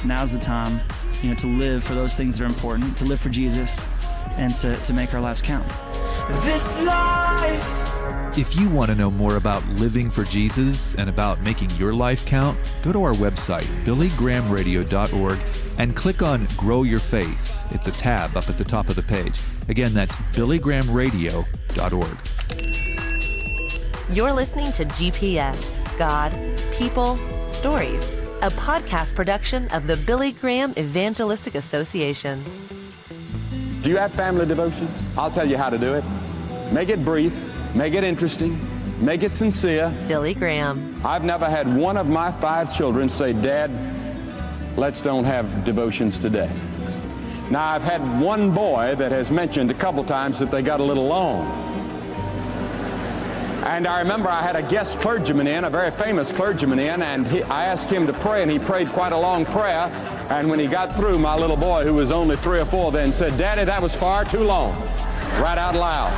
now's the time, to live for those things that are important, to live for Jesus, and to make our lives count. This life. If you want to know more about living for Jesus and about making your life count, go to our website, billygrahamradio.org, and click on Grow Your Faith. It's a tab up at the top of the page. Again, that's billygrahamradio.org. You're listening to GPS, God, People, Stories, a podcast production of the Billy Graham Evangelistic Association. Do you have family devotions? I'll tell you how to do it. Make it brief, make it interesting, make it sincere. Billy Graham. I've never had one of my 5 children say, Dad, let's don't have devotions today. Now, I've had one boy that has mentioned a couple times that they got a little long. And I remember I had a guest clergyman in, a very famous clergyman in, and I asked him to pray, and he prayed quite a long prayer. And when he got through, my little boy, who was only 3 or 4 then, said, Daddy, that was far too long, right out loud.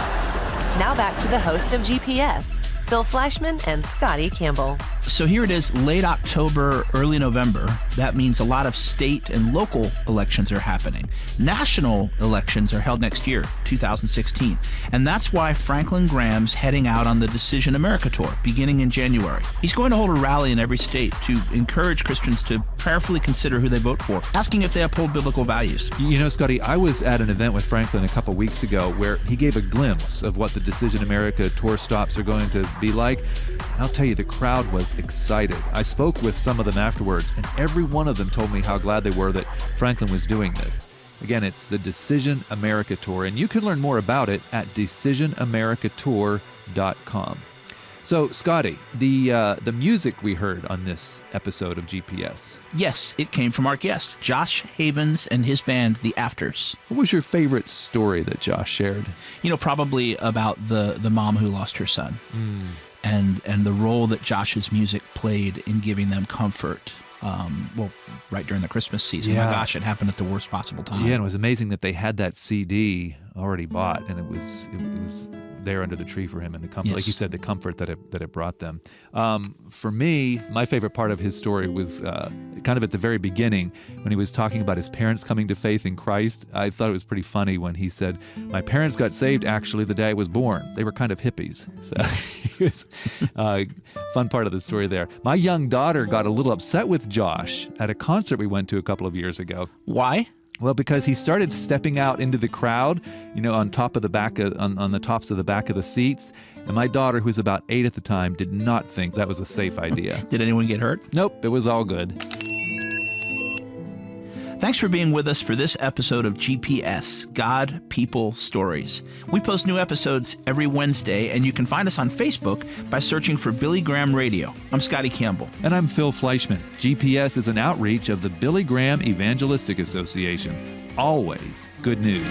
Now back to the host of GPS, Phil Fleischman and Scotty Campbell. So here it is, late October, early November. That means a lot of state and local elections are happening. National elections are held next year, 2016. And that's why Franklin Graham's heading out on the Decision America tour, beginning in January. He's going to hold a rally in every state to encourage Christians to prayerfully consider who they vote for, asking if they uphold biblical values. Scotty, I was at an event with Franklin a couple weeks ago where he gave a glimpse of what the Decision America tour stops are going to be like. I'll tell you, the crowd was excited. I spoke with some of them afterwards, and every one of them told me how glad they were that Franklin was doing this. Again, it's the Decision America Tour, and you can learn more about it at decisionamericatour.com. So, Scotty, the music we heard on this episode of GPS. Yes, it came from our guest, Josh Havens and his band, The Afters. What was your favorite story that Josh shared? Probably about the mom who lost her son. And the role that Josh's music played in giving them comfort, right during the Christmas season. Yeah. My gosh, it happened at the worst possible time. Yeah, and it was amazing that they had that CD already bought, and it was there under the tree for him, and the comfort, like you said, the comfort that it brought them. For me, my favorite part of his story was kind of at the very beginning when he was talking about his parents coming to faith in Christ. I thought it was pretty funny when he said, "My parents got saved actually the day I was born. They were kind of hippies." So it was fun part of the story there. My young daughter got a little upset with Josh at a concert we went to a couple of years ago. Why? Well, because he started stepping out into the crowd, on top of the back on the tops of the back of the seats. And my daughter, who was about 8 at the time, did not think that was a safe idea. Did anyone get hurt? Nope, it was all good. Thanks for being with us for this episode of GPS, God, People, Stories. We post new episodes every Wednesday, and you can find us on Facebook by searching for Billy Graham Radio. I'm Scotty Campbell. And I'm Phil Fleischman. GPS is an outreach of the Billy Graham Evangelistic Association. Always good news.